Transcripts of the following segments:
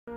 Good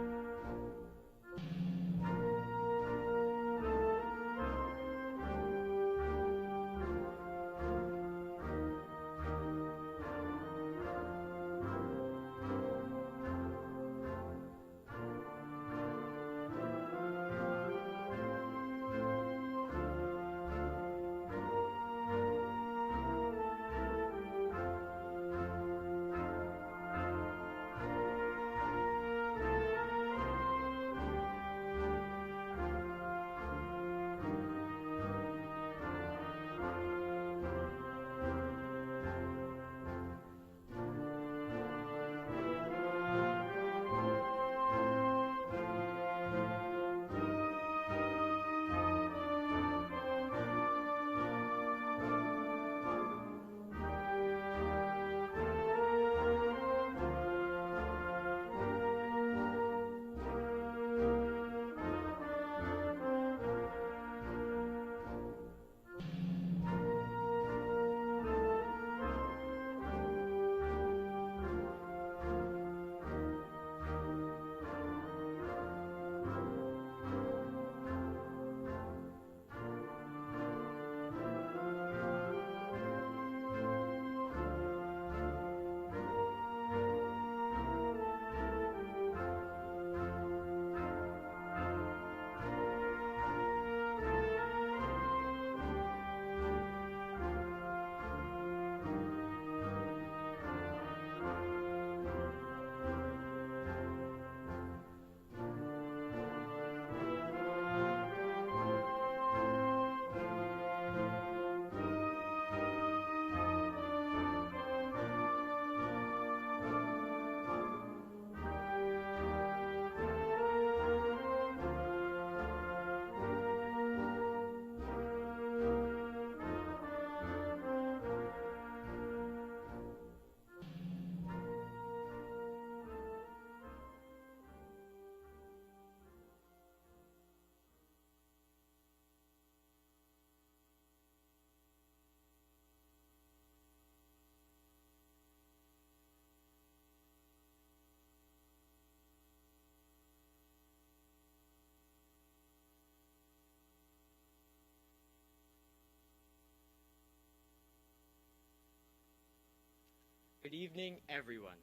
evening, everyone.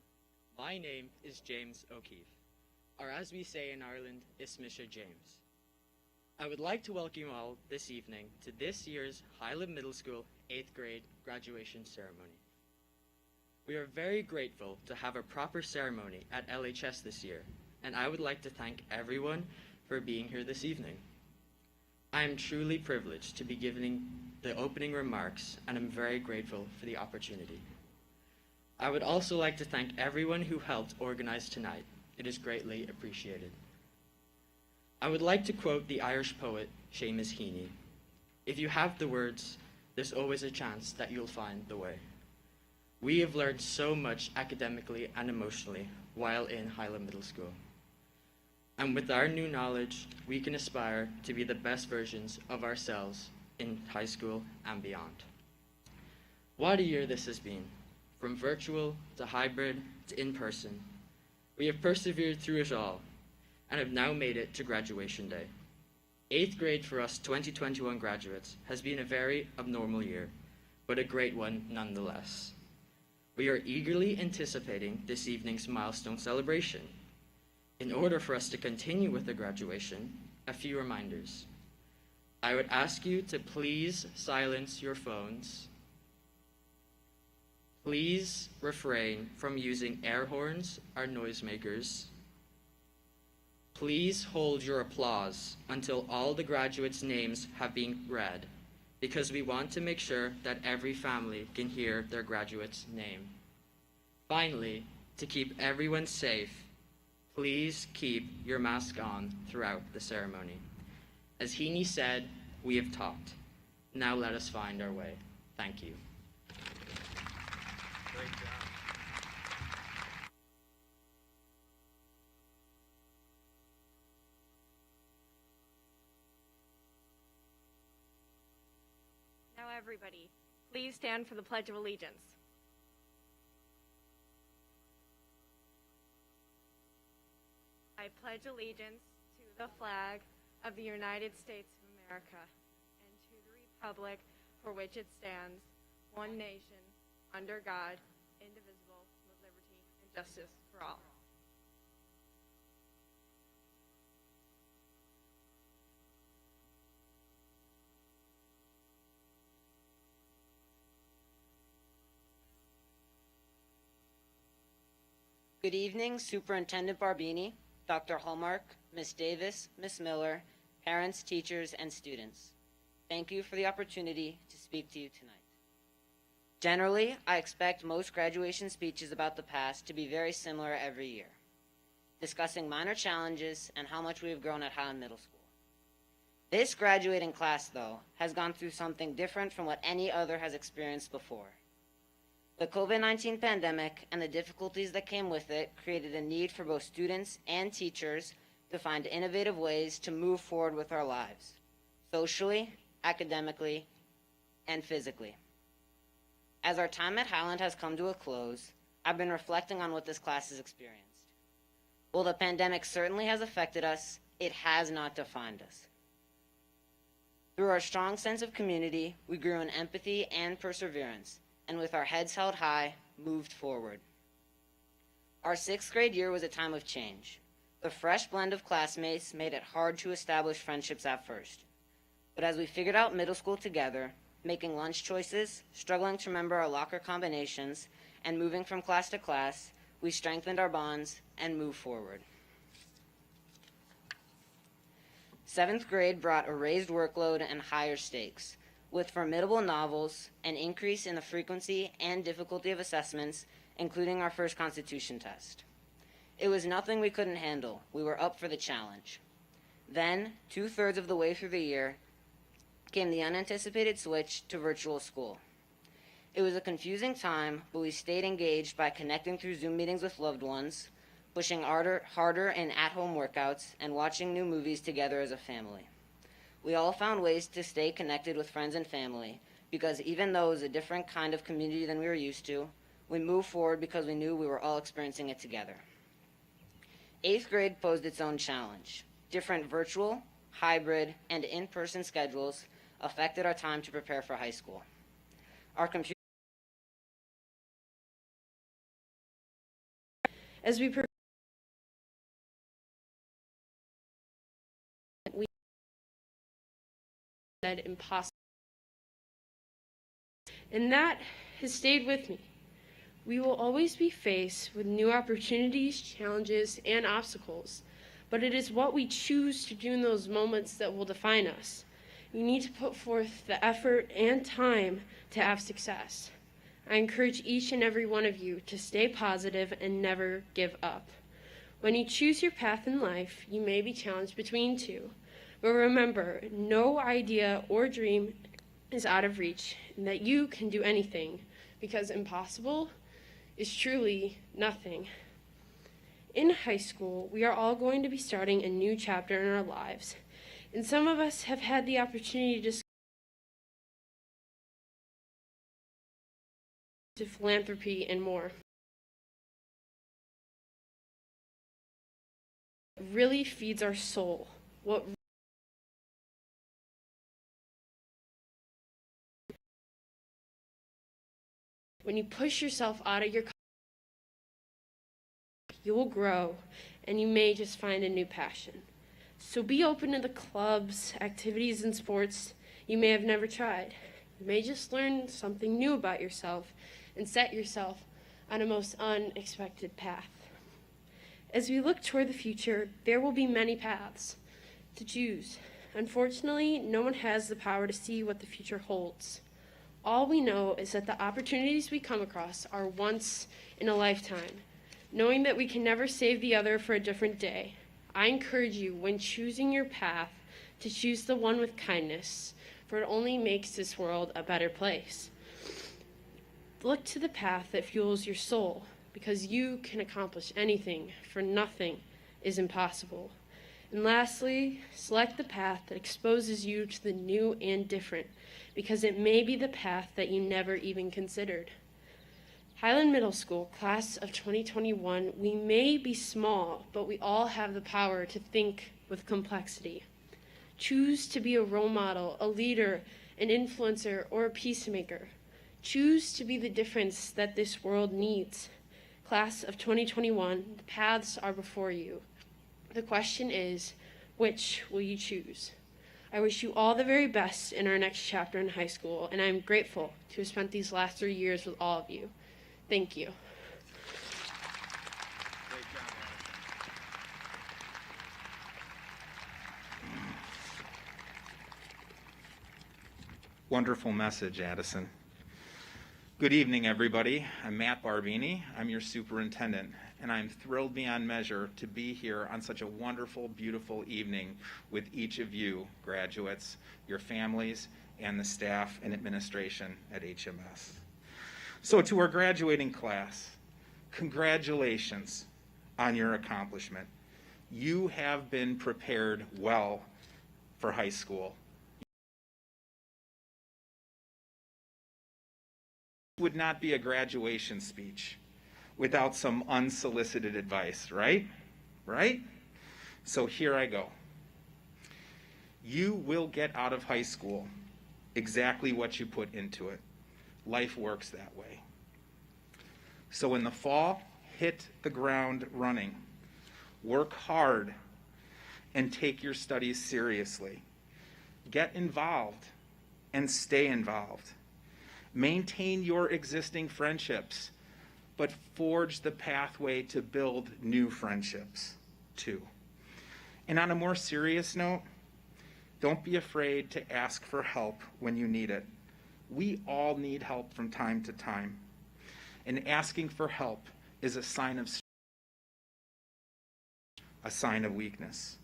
My name is James O'Keefe, or as we say in Ireland, Ismisha James. I would like to welcome you all this evening to this year's Highland Middle School 8th grade graduation ceremony. We are very grateful to have a proper ceremony at LHS this year, and I would like to thank everyone for being here this evening. I am truly privileged to be giving the opening remarks, and I'm very grateful for the opportunity. I would also like to thank everyone who helped organize tonight. It is greatly appreciated. I would like to quote the Irish poet Seamus Heaney. If you have the words, there's always a chance that you'll find the way. We have learned so much academically and emotionally while in Highland Middle School. And with our new knowledge, we can aspire to be the best versions of ourselves in high school and beyond. What a year this has been. From virtual to hybrid to in-person, we have persevered through it all and have now made it to graduation day. 8th grade for us 2021 graduates has been a very abnormal year, but a great one nonetheless. We are eagerly anticipating this evening's milestone celebration. In order for us to continue with the graduation, a few reminders. I would ask you to please silence your phones. Please refrain from using air horns or noisemakers. Please hold your applause until all the graduates' names have been read, because we want to make sure that every family can hear their graduate's name. Finally, to keep everyone safe, please keep your mask on throughout the ceremony. As Heaney said, we have talked. Now let us find our way. Thank you. Great job. Now everybody, please stand for the Pledge of Allegiance. I I pledge allegiance to the flag of the United States of America and to the republic for which it stands, one nation, under God, indivisible, with liberty and justice for all. Good evening, Superintendent Barbini, Dr. Hallmark, Ms. Davis, Ms. Miller, parents, teachers, and students. Thank you for the opportunity to speak to you tonight. Generally, I expect most graduation speeches about the past to be very similar every year, discussing minor challenges and how much we have grown at Highland Middle School. This graduating class, though, has gone through something different from what any other has experienced before. The COVID-19 pandemic and the difficulties that came with it created a need for both students and teachers to find innovative ways to move forward with our lives, socially, academically, and physically. As our time at Highland has come to a close, I've been reflecting on what this class has experienced. While the pandemic certainly has affected us, it has not defined us. Through our strong sense of community, we grew in empathy and perseverance, and with our heads held high, moved forward. Our 6th grade year was a time of change. The fresh blend of classmates made it hard to establish friendships at first. But as we figured out middle school together, making lunch choices, struggling to remember our locker combinations, and moving from class to class, we strengthened our bonds and moved forward. 7th grade brought a raised workload and higher stakes, with formidable novels, an increase in the frequency and difficulty of assessments, including our first Constitution test. It was nothing we couldn't handle. We were up for the challenge. Then, 2/3 of the way through the year, came the unanticipated switch to virtual school. It was a confusing time, but we stayed engaged by connecting through Zoom meetings with loved ones, pushing harder in at-home workouts, and watching new movies together as a family. We all found ways to stay connected with friends and family, because even though it was a different kind of community than we were used to, we moved forward because we knew we were all experiencing it together. 8th grade posed its own challenge. Different virtual, hybrid, and in-person schedules affected our time to prepare for high school. As we said impossible, and that has stayed with me. We will always be faced with new opportunities, challenges, and obstacles, but it is what we choose to do in those moments that will define us. We need to put forth the effort and time to have success. I encourage each and every one of you to stay positive and never give up. When you choose your path in life, you may be challenged between two. But remember, no idea or dream is out of reach, and that you can do anything, because impossible is truly nothing. In high school, we are all going to be starting a new chapter in our lives, and some of us have had the opportunity to philanthropy and more. It really feeds our soul. When you push yourself out of your comfort zone, you will grow, and you may just find a new passion. So be open to the clubs, activities, and sports you may have never tried. You may just learn something new about yourself and set yourself on a most unexpected path. As we look toward the future, there will be many paths to choose. Unfortunately, no one has the power to see what the future holds. All we know is that the opportunities we come across are once in a lifetime. Knowing that we can never save the other for a different day, I encourage you, when choosing your path, to choose the one with kindness, for it only makes this world a better place. Look to the path that fuels your soul, because you can accomplish anything, for nothing is impossible. And lastly, select the path that exposes you to the new and different, because it may be the path that you never even considered. Highland Middle School, class of 2021, we may be small, but we all have the power to think with complexity. Choose to be a role model, a leader, an influencer, or a peacemaker. Choose to be the difference that this world needs. Class of 2021, the paths are before you. The question is, which will you choose? I wish you all the very best in our next chapter in high school, and I am grateful to have spent these last 3 years with all of you. Thank you. Great job, Addison. Wonderful message, Addison. Good evening, everybody. I'm Matt Barbini. I'm your superintendent, and I'm thrilled beyond measure to be here on such a wonderful, beautiful evening with each of you, graduates, your families, and the staff and administration at HMS. So to our graduating class, congratulations on your accomplishment. You have been prepared well for high school. It would not be a graduation speech without some unsolicited advice, right? Right? So here I go. You will get out of high school exactly what you put into it. Life works that way. So in the fall, hit the ground running. Work hard and take your studies seriously. Get involved and stay involved. Maintain your existing friendships, but forge the pathway to build new friendships too. And on a more serious note, don't be afraid to ask for help when you need it. We all need help from time to time. And asking for help is a sign of strength, a sign of weakness.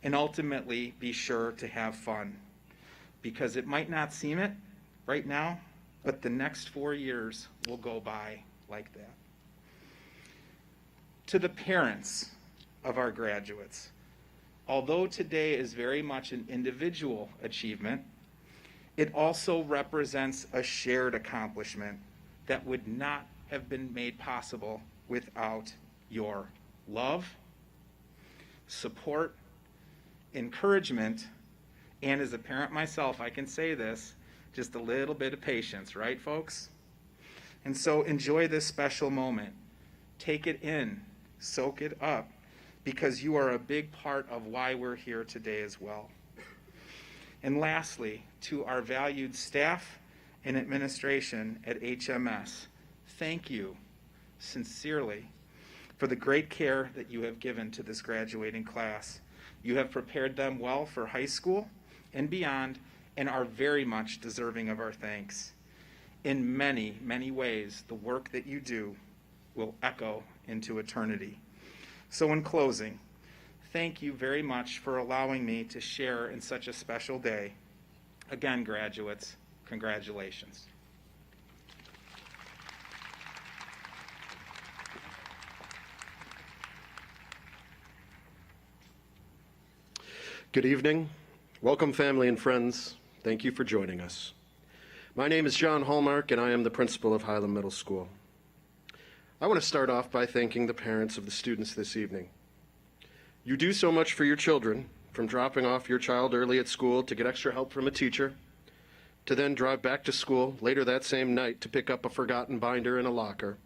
And ultimately, be sure to have fun, because it might not seem it right now, but the next 4 years will go by like that. To the parents of our graduates, although today is very much an individual achievement, it also represents a shared accomplishment that would not have been made possible without your love, support, encouragement, and as a parent myself, I can say this, just a little bit of patience, right, folks? And so enjoy this special moment. Take it in, soak it up, because you are a big part of why we're here today as well. And lastly, to our valued staff and administration at HMS, thank you sincerely for the great care that you have given to this graduating class. You have prepared them well for high school and beyond, and are very much deserving of our thanks. In many, many ways, the work that you do will echo into eternity. So in closing, thank you very much for allowing me to share in such a special day. Again, graduates, congratulations. Good evening. Welcome, family and friends. Thank you for joining us. My name is John Hallmark, and I am the principal of Highland Middle School. I want to start off by thanking the parents of the students this evening. You do so much for your children, from dropping off your child early at school to get extra help from a teacher, to then drive back to school later that same night to pick up a forgotten binder in a locker.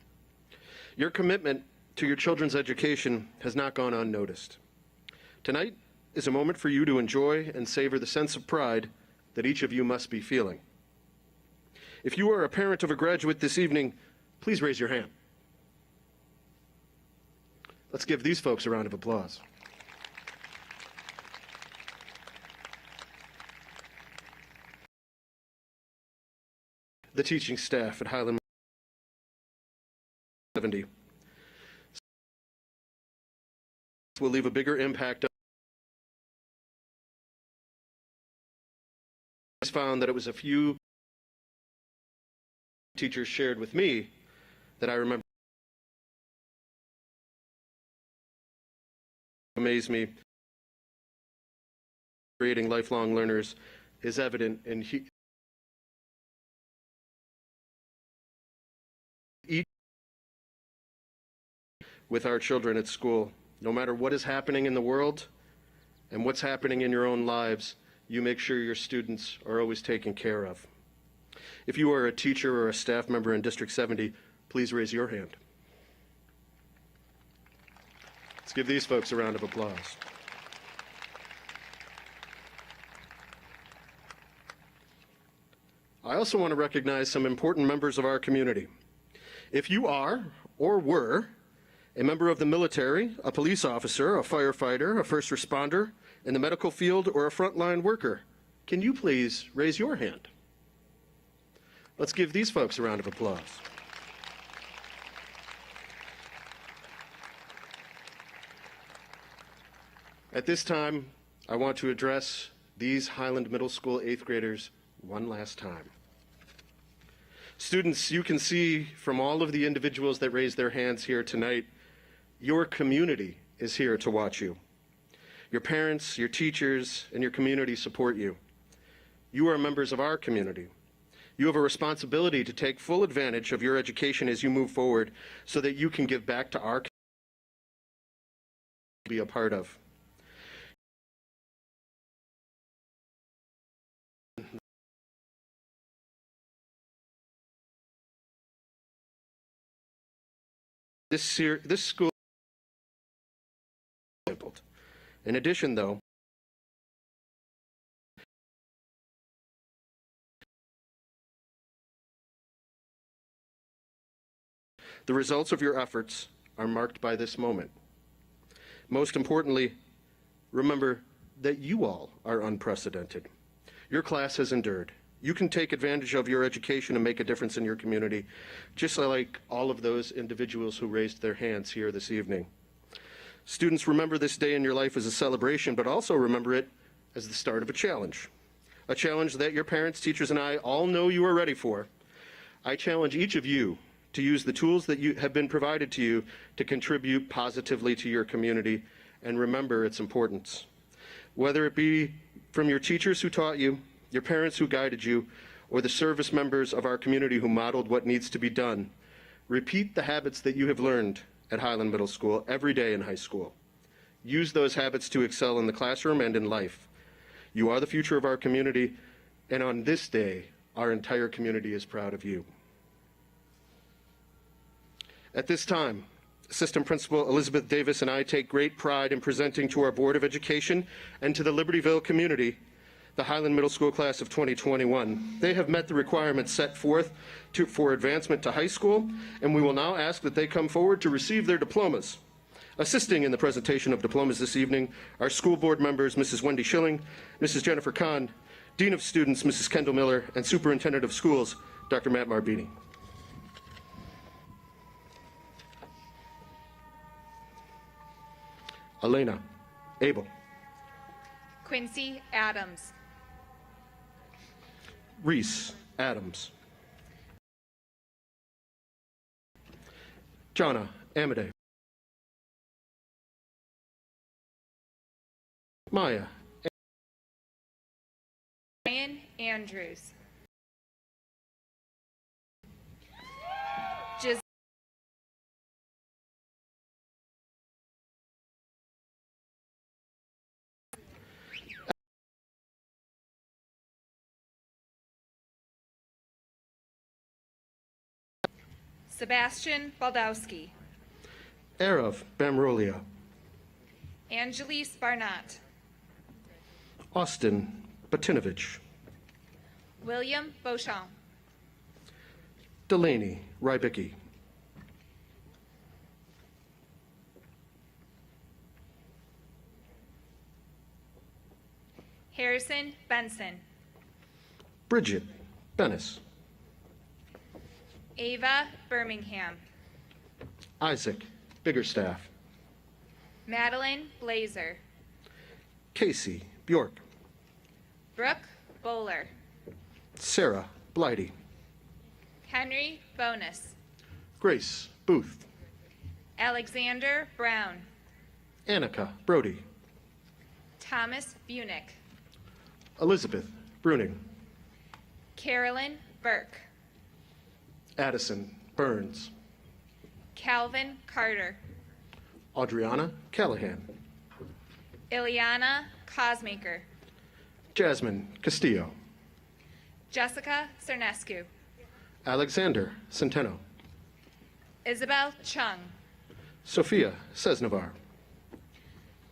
Your commitment to your children's education has not gone unnoticed. Tonight is a moment for you to enjoy and savor the sense of pride that each of you must be feeling. If you are a parent of a graduate this evening, please raise your hand. Let's give these folks a round of applause. The teaching staff at Highland 70 will leave a bigger impact. I found that it was a few teachers shared with me that I remember amazed me. Creating lifelong learners is evident in Each with our children at school, no matter what is happening in the world and what's happening in your own lives, you make sure your students are always taken care of. If you are a teacher or a staff member in District 70, please raise your hand. Let's give these folks a round of applause. I also want to recognize some important members of our community. If you are or were a member of the military, a police officer, a firefighter, a first responder, in the medical field, or a frontline worker, can you please raise your hand? Let's give these folks a round of applause. At this time, I want to address these Highland Middle School 8th graders one last time. Students, you can see from all of the individuals that raised their hands here tonight, your community is here to watch you. Your parents, your teachers, and your community support you. You are members of our community. You have a responsibility to take full advantage of your education as you move forward so that you can give back to our community to be a part of. This school is simple. In addition, though, the results of your efforts are marked by this moment. Most importantly, remember that you all are unprecedented. Your class has endured. You can take advantage of your education and make a difference in your community, just like all of those individuals who raised their hands here this evening. Students, remember this day in your life as a celebration, but also remember it as the start of a challenge that your parents, teachers, and I all know you are ready for. I challenge each of you to use the tools that have been provided to you to contribute positively to your community and remember its importance. Whether it be from your teachers who taught you, your parents who guided you, or the service members of our community who modeled what needs to be done, repeat the habits that you have learned at Highland Middle School every day in high school. Use those habits to excel in the classroom and in life. You are the future of our community, and on this day, our entire community is proud of you. At this time, Assistant Principal Elizabeth Davis and I take great pride in presenting to our Board of Education and to the Libertyville community the Highland Middle School class of 2021. They have met the requirements set forth for advancement to high school, and we will now ask that they come forward to receive their diplomas. Assisting in the presentation of diplomas this evening are school board members Mrs. Wendy Schilling, Mrs. Jennifer Kahn, Dean of Students Mrs. Kendall Miller, and Superintendent of Schools Dr. Matt Marbini. Elena Abel. Quincy Adams. Reese Adams. Jonna Amade. Maya. Ryan Andrews. Sebastian Baldowski. Arav Bamrolia. Angelise Barnott. Austin Batinovich. William Beauchamp. Delaney Rybicki. Harrison Benson. Bridget Bennis. Ava Birmingham. Isaac Biggerstaff. Madeline Blazer. Casey Bjork. Brooke Bowler. Sarah Blighty. Henry Bonus. Grace Booth. Alexander Brown. Annika Brody. Thomas Bunick. Elizabeth Bruning. Carolyn Burke. Addison Burns. Calvin Carter. Adriana Callahan. Ileana Cosmaker. Jasmine Castillo. Jessica Cernescu. Alexander Centeno. Isabel Chung. Sophia Sesnavar.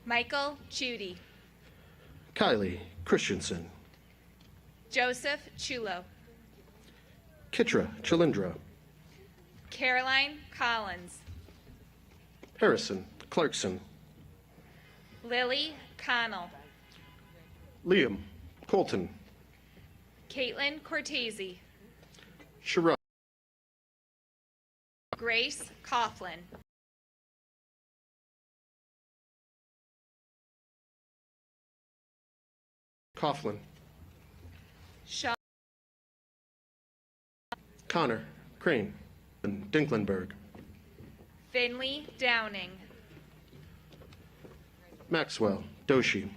Michael Judy. Kylie Christensen. Joseph Chulo. Kitra Chilindra. Caroline Collins. Harrison Clarkson. Lily Connell. Liam Colton. Caitlin Cortese. Shira. Grace Coughlin. Coughlin. Sean Connor Crane. Dinklenberg. Finley Downing. Maxwell Doshi.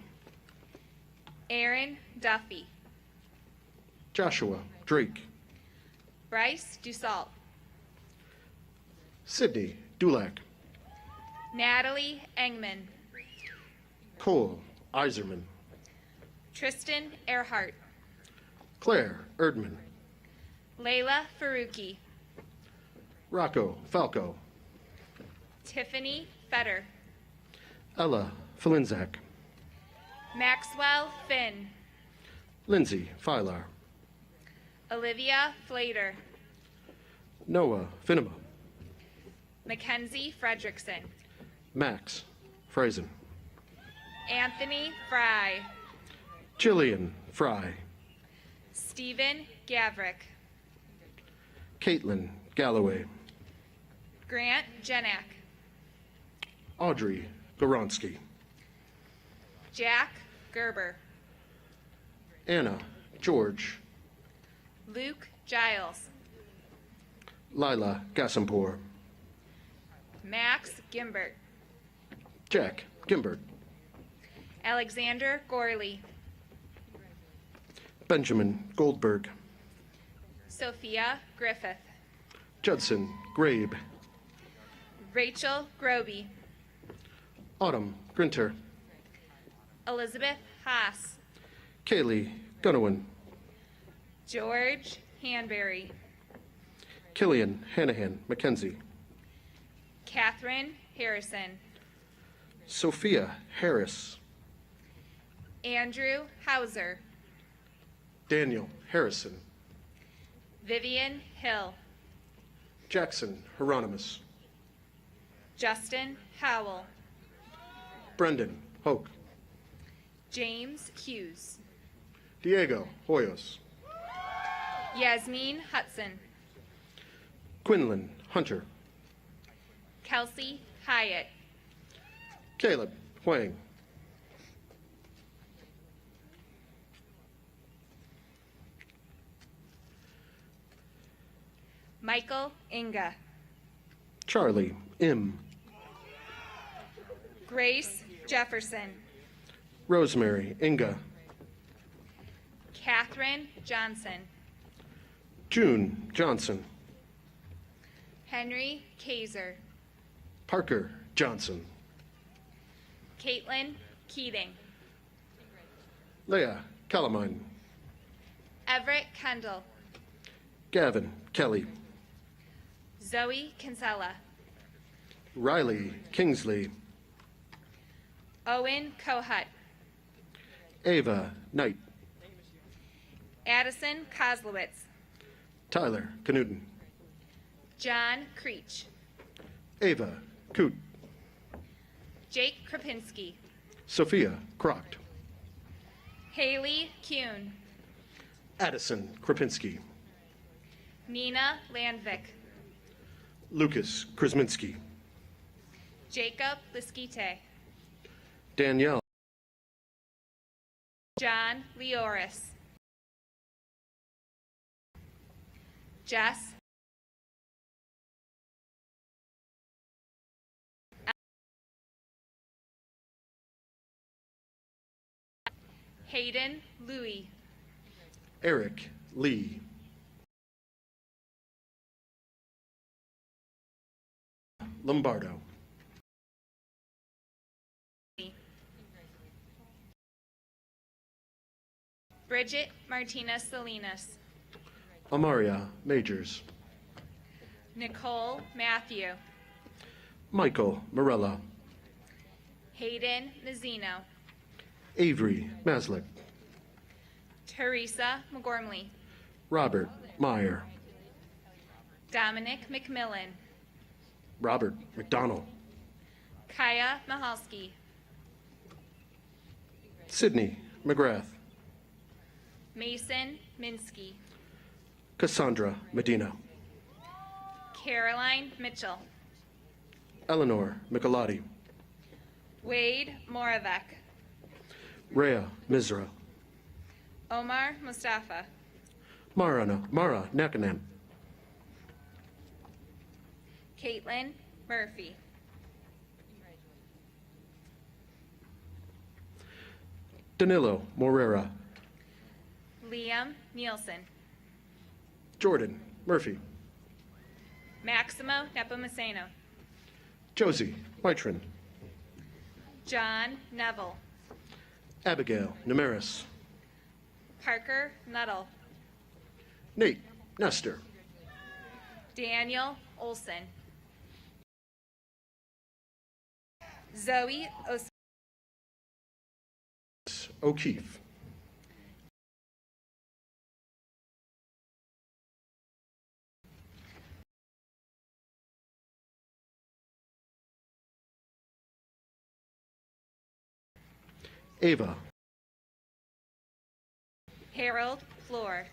Aaron Duffy. Joshua Drake. Bryce Dussault. Sydney Dulac. Natalie Engman. Cole Iserman. Tristan Earhart. Claire Erdman. Layla Faruqi. Rocco Falco. Tiffany Fetter. Ella Felinzak. Maxwell Finn. Lindsay Filar. Olivia Flater. Noah Finema. Mackenzie Fredrickson. Max Friesen. Anthony Fry. Jillian Fry. Stephen Gavrick. Caitlin Galloway. Grant Jenak. Audrey Goronsky. Jack Gerber. Anna George. Luke Giles. Lila Gassampur. Max Gimbert. Jack Gimbert. Alexander Gorley. Benjamin Goldberg. Sophia Griffith. Judson Grabe. Rachel Groby. Autumn Grinter. Elizabeth Haas. Kaylee Gunawin. George Hanberry. Killian Hanahan Mackenzie. Catherine Harrison. Sophia Harris. Andrew Hauser. Daniel Harrison. Vivian Hill. Jackson Hieronymus. Justin Howell. Brendan Hoke. James Hughes. Diego Hoyos. Yasmin Hudson. Quinlan Hunter. Kelsey Hyatt. Caleb Huang. Michael Inga. Charlie M. Grace Jefferson. Rosemary Inga. Catherine Johnson. June Johnson. Henry Kaiser. Parker Johnson. Caitlin Keating. Leah Calamine. Everett Kendall. Gavin Kelly. Zoe Kinsella. Riley Kingsley. Owen Kohut. Ava Knight. Addison Koslowitz. Tyler Knudden. John Creech. Ava Coot. Jake Krapinski. Sophia Crocked. Haley Kuhn. Addison Krapinski. Nina Landvik. Lucas Krasminski. Jacob Liskite. Danielle. John Leoris. Jess Hayden Louie. Eric Lee. Lombardo. Bridget Martinez Salinas. Amaria Majors. Nicole Matthew. Michael Morella. Hayden Mazzino. Avery Maslick. Teresa McGormley. Robert Meyer. Dominic McMillan. Robert McDonald. Kaya Mahalski. Sydney McGrath. Mason Minsky. Cassandra Medina. Caroline Mitchell. Eleanor Michelotti. Wade Moravec. Rhea Mizra. Omar Mustafa. Mara Nakanan. Caitlin Murphy. Danilo Morera. Liam Nielsen. Jordan Murphy. Maximo Nepomuceno. Josie Whitron. John Neville. Abigail Namaris. Parker Nuttall. Nate Nestor. Daniel Olson. Zoe O'Keefe. Ava. Harold Floor.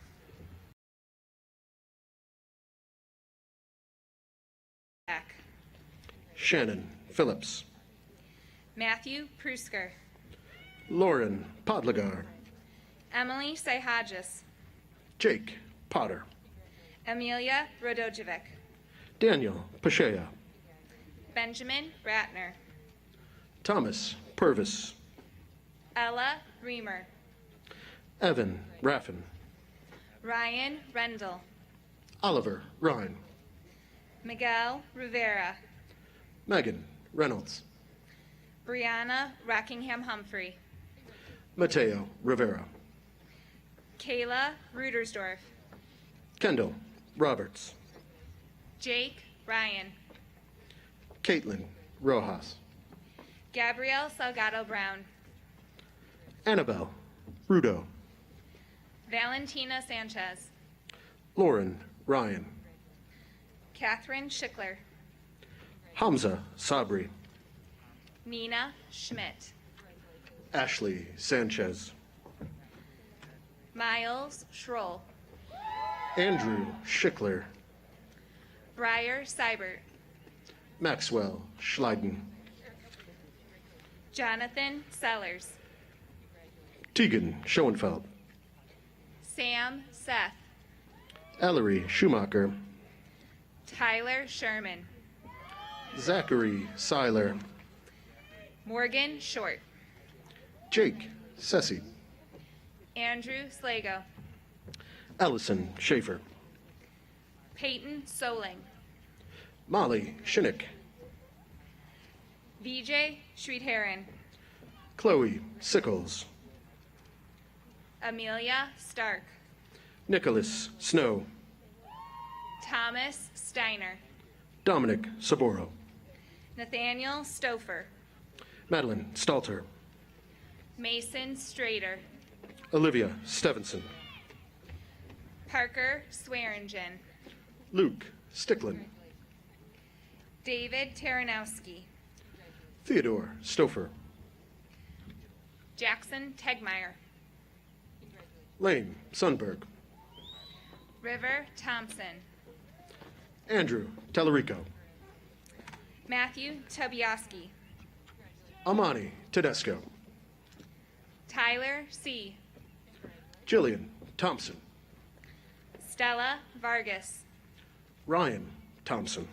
Shannon Phillips. Matthew Prusker. Lauren Podlagar. Emily Sayhadjis. Jake Potter. Amelia Rodojevic. Daniel Pashea. Benjamin Ratner. Thomas Purvis. Ella Reamer. Evan Raffin. Ryan Rendell. Oliver Ryan. Miguel Rivera. Megan Reynolds. Brianna Rockingham Humphrey. Mateo Rivera. Kayla Rudersdorf. Kendall Roberts. Jake Ryan. Caitlin Rojas. Gabrielle Salgado Brown. Annabelle Rudo. Valentina Sanchez. Lauren Ryan. Catherine Schickler. Hamza Sabri. Nina Schmidt. Ashley Sanchez. Miles Schroll. Andrew Schickler. Briar Seibert. Maxwell Schleiden. Jonathan Sellers. Tegan Schoenfeld. Sam Seth. Ellery Schumacher. Tyler Sherman. Zachary Seiler. Morgan Short. Jake Sessi. Andrew Slago. Ellison Schaefer. Peyton Soling. Molly Shinnick. VJ Sridharan. Chloe Sickles. Amelia Stark. Nicholas Snow. Thomas Steiner. Dominic Saboro. Nathaniel Stouffer. Madeline Stalter. Mason Strader. Olivia Stevenson. Parker Swearingen. Luke Sticklin. David Taranowski. Theodore Stouffer. Jackson Tegmeyer. Lane Sundberg. River Thompson. Andrew Tellerico. Matthew Tobiaski. Amani Tedesco. Tyler C. Jillian Thompson. Stella Vargas. Ryan Thompson.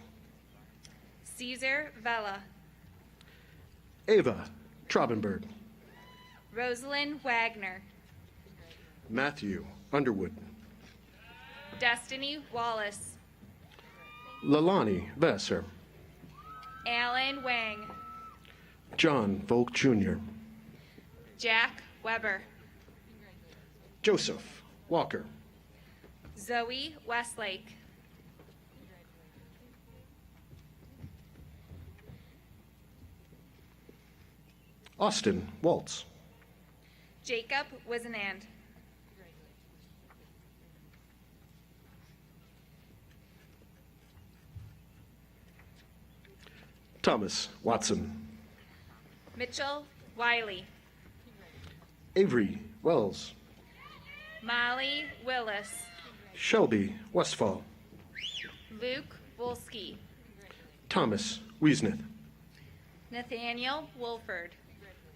Caesar Vela. Ava Traubenberg. Rosalind Wagner. Matthew Underwood. Destiny Wallace. Lalani Vassar. Alan Wang. John Volk Jr., Jack Weber. Joseph Walker, Zoe Westlake. Austin Waltz, Jacob Wisenand. Thomas Watson, Mitchell Wiley. Avery Wells, Molly Willis. Shelby Westfall, Luke Wolski. Thomas Wiesnith, Nathaniel Wolford.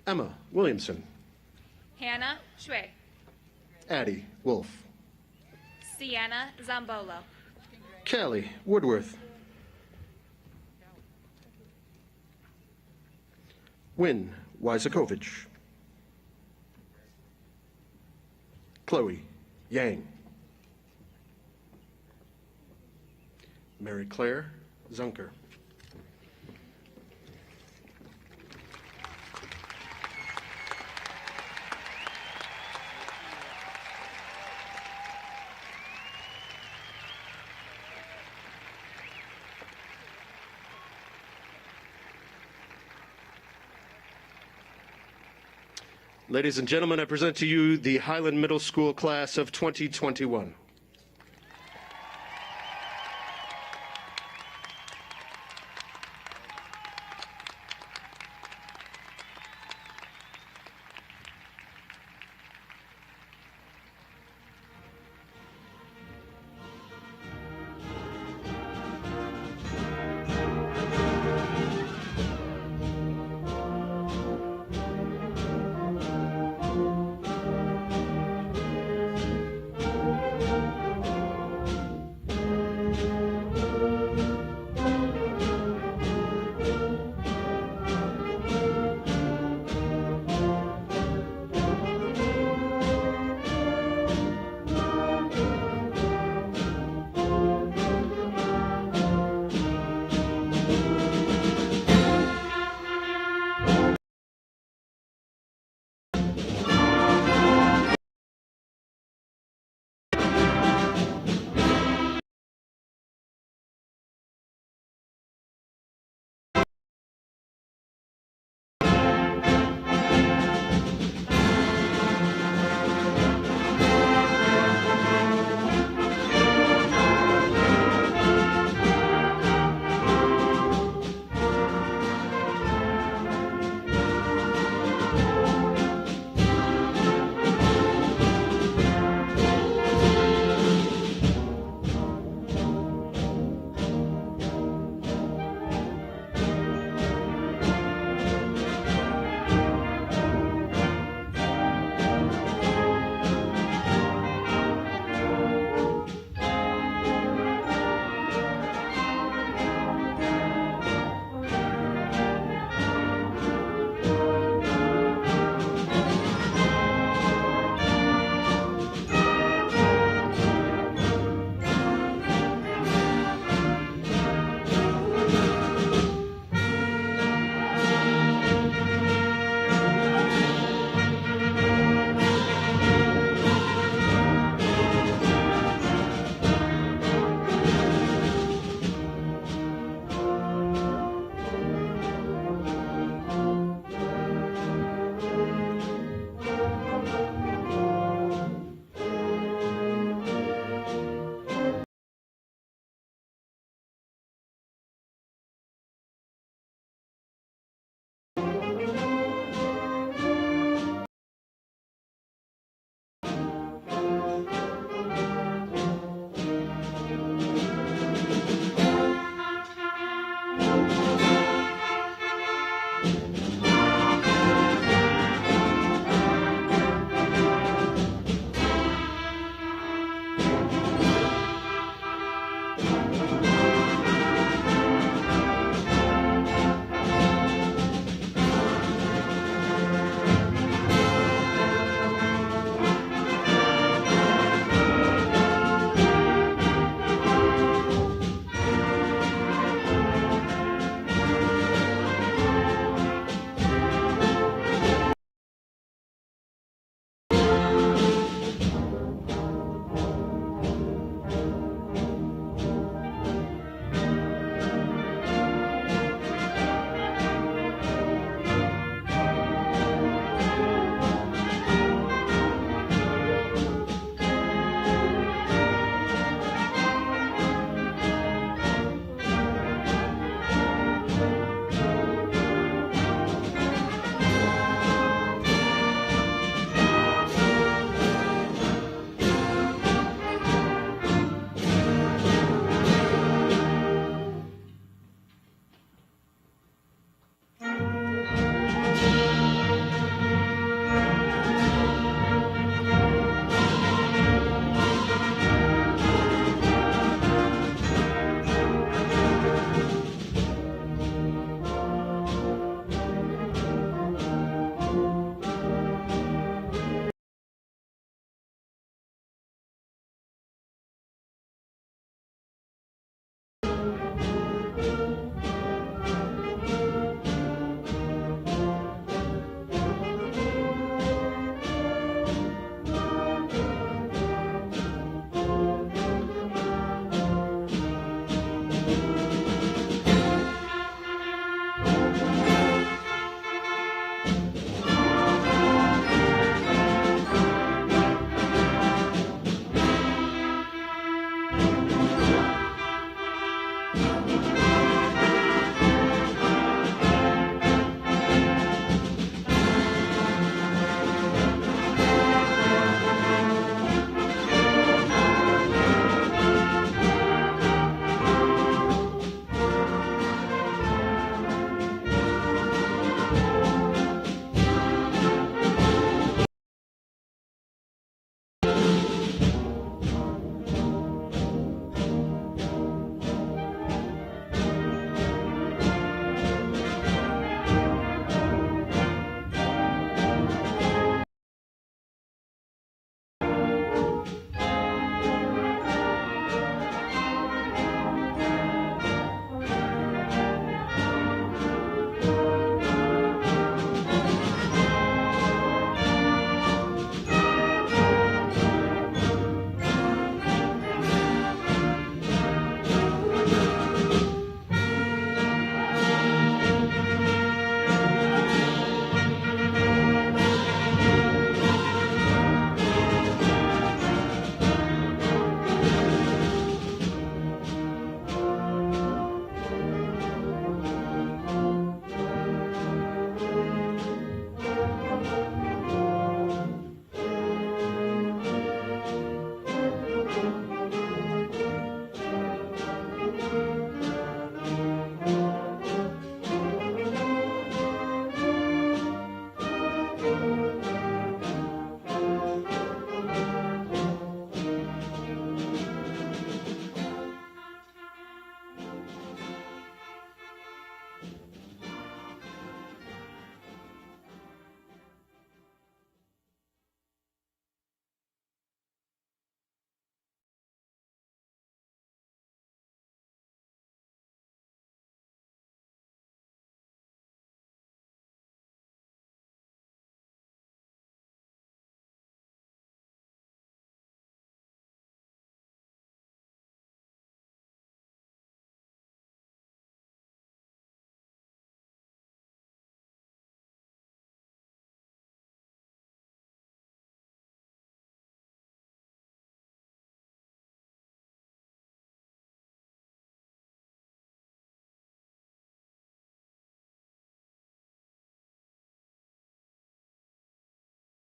Emma Williamson, Hannah Schway. Addie Wolf, Sienna Zambolo. Callie Woodworth, Wynn Wysakovich, Chloe Yang, Mary Claire Zunker. Ladies and gentlemen, I present to you the Highland Middle School class of 2021.